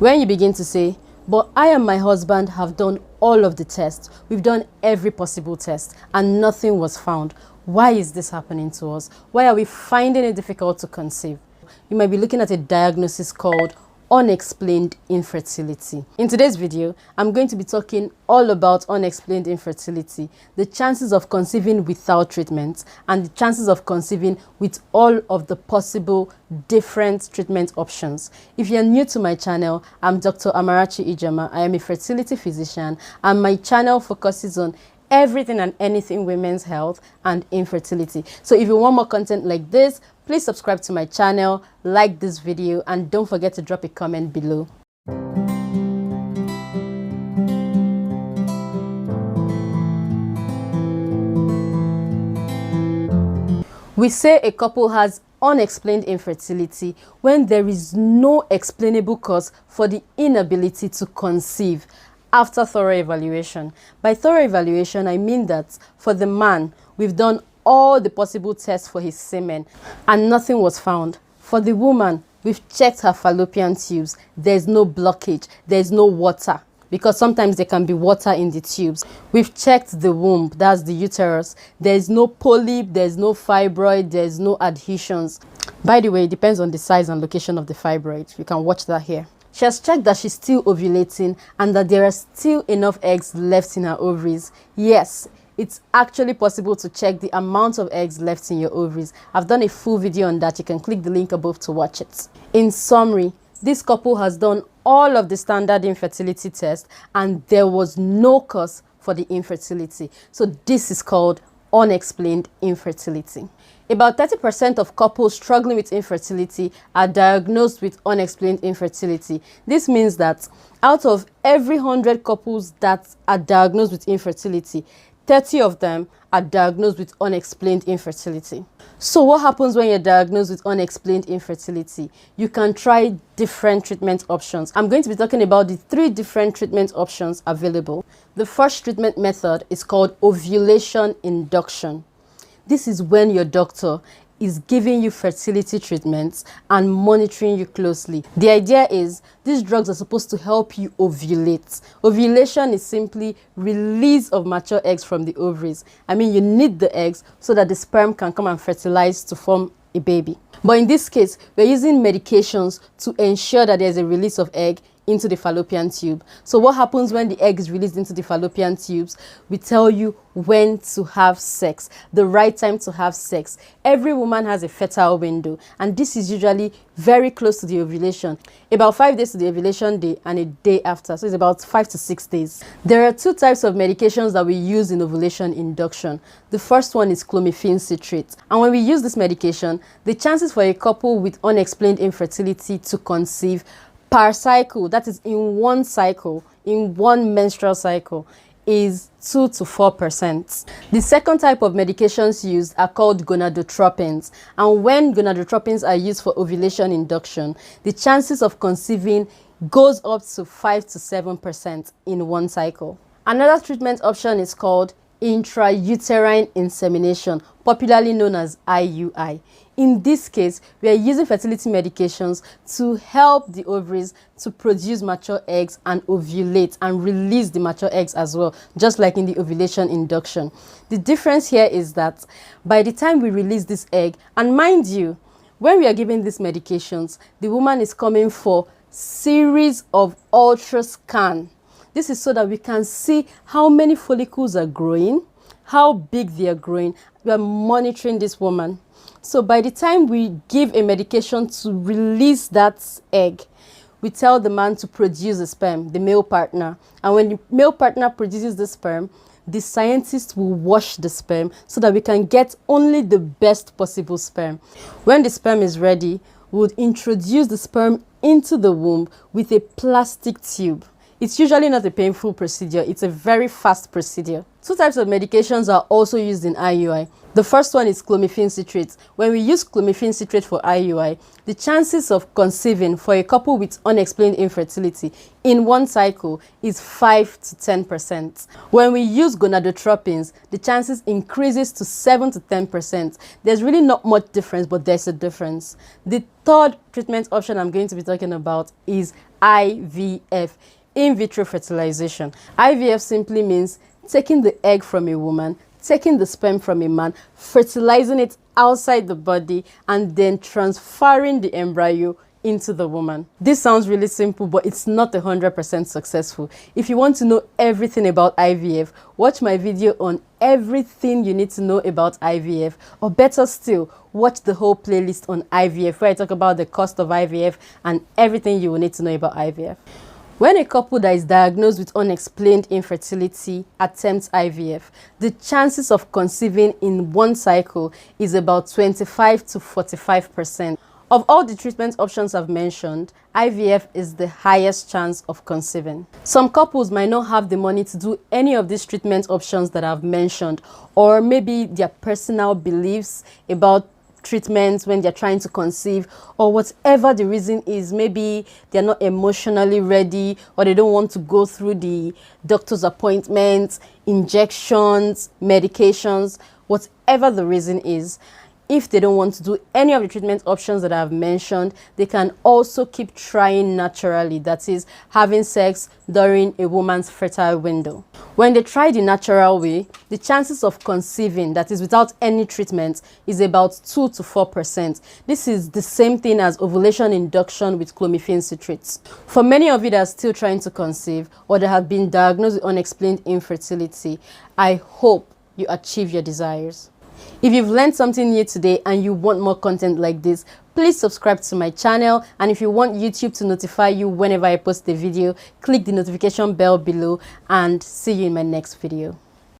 When you begin to say, but I and my husband have done all of the tests, we've done every possible test and nothing was found. Why is this happening to us? Why are we finding it difficult to conceive? You might be looking at a diagnosis called unexplained infertility. In today's video, I'm going to be talking all about unexplained infertility, the chances of conceiving without treatment, and the chances of conceiving with all of the possible different treatment options. If you're new to my channel, I'm Dr. Amarachi Ijeoma. I am a fertility physician, and my channel focuses on everything and anything women's health and infertility. So if you want more content like this, please subscribe to my channel, like this video, and don't forget to drop a comment below. We say a couple has unexplained infertility when there is no explainable cause for the inability to conceive after thorough evaluation. By thorough evaluation, I mean that for the man, we've done all the possible tests for his semen and nothing was found. For the woman, we've checked her fallopian tubes. There's no blockage, there's no water, because sometimes there can be water in the tubes. We've checked the womb, that's the uterus. There's no polyp, there's no fibroid, there's no adhesions. By the way, it depends on the size and location of the fibroid. You can watch that here. She has checked that she's still ovulating and that there are still enough eggs left in her ovaries. Yes, it's actually possible to check the amount of eggs left in your ovaries. I've done a full video on that. You can click the link above to watch it. In summary, this couple has done all of the standard infertility tests and there was no cause for the infertility. So this is called unexplained infertility. About 30% of couples struggling with infertility are diagnosed with unexplained infertility. This means that out of every 100 couples that are diagnosed with infertility, 30 of them are diagnosed with unexplained infertility. So what happens when you're diagnosed with unexplained infertility? You can try different treatment options. I'm going to be talking about the 3 different treatment options available. The first treatment method is called ovulation induction. This is when your doctor is giving you fertility treatments and monitoring you closely. The idea is these drugs are supposed to help you ovulate. Ovulation is simply release of mature eggs from the ovaries. I mean, you need the eggs so that the sperm can come and fertilize to form a baby. But in this case, we're using medications to ensure that there's a release of egg into the fallopian tube. So what happens when the egg is released into the fallopian tubes? We tell you when to have sex, the right time to have sex. Every woman has a fertile window, and this is usually very close to the ovulation, about 5 days to the ovulation day and a day after. So it's about 5 to 6 days. There are 2 types of medications that we use in ovulation induction. The first one is clomiphene citrate, and when we use this medication, the chances for a couple with unexplained infertility to conceive per cycle, that is in one cycle, in one menstrual cycle, is 2 to 4%. The second type of medications used are called gonadotropins, and when gonadotropins are used for ovulation induction, the chances of conceiving goes up to 5 to 7% in one cycle. Another treatment option is called intrauterine insemination, popularly known as IUI. In this case, we are using fertility medications to help the ovaries to produce mature eggs and ovulate and release the mature eggs as well, just like in the ovulation induction. The difference here is that by the time we release this egg, and mind you, when we are giving these medications, the woman is coming for series of ultrascan. This is so that we can see how many follicles are growing, how big they are growing. We are monitoring this woman. So by the time we give a medication to release that egg, we tell the man to produce the sperm, the male partner. And when the male partner produces the sperm, the scientist will wash the sperm so that we can get only the best possible sperm. When the sperm is ready, we would introduce the sperm into the womb with a plastic tube. It's usually not a painful procedure, it's a very fast procedure. Two types of medications are also used in IUI. The first one is clomiphene citrate. When we use clomiphene citrate for IUI, the chances of conceiving for a couple with unexplained infertility in one cycle is 5 to 10%. When we use gonadotropins, the chances increases to 7 to 10%. There's really not much difference, but there's a difference. The third treatment option I'm going to be talking about is IVF, in vitro fertilization. IVF simply means taking the egg from a woman, taking the sperm from a man, fertilizing it outside the body, and then transferring the embryo into the woman. This sounds really simple, but it's not 100% successful. If you want to know everything about IVF, watch my video on everything you need to know about IVF, or better still, watch the whole playlist on IVF where I talk about the cost of IVF and everything you will need to know about IVF. When a couple that is diagnosed with unexplained infertility attempts IVF, the chances of conceiving in one cycle is about 25 to 45%. Of all the treatment options I've mentioned, IVF is the highest chance of conceiving. Some couples might not have the money to do any of these treatment options that I've mentioned, or maybe their personal beliefs about treatments when they're trying to conceive, or whatever the reason is. Maybe they're not emotionally ready, or they don't want to go through the doctor's appointments, injections, medications, whatever the reason is. If they don't want to do any of the treatment options that I've mentioned, they can also keep trying naturally, that is, having sex during a woman's fertile window. When they try the natural way, the chances of conceiving, that is without any treatment, is about 2 to 4%. This is the same thing as ovulation induction with clomiphene citrates. For many of you that are still trying to conceive, or that have been diagnosed with unexplained infertility, I hope you achieve your desires. If you've learned something new today and you want more content like this, please subscribe to my channel, and if you want YouTube to notify you whenever I post a video, click the notification bell below, and see you in my next video.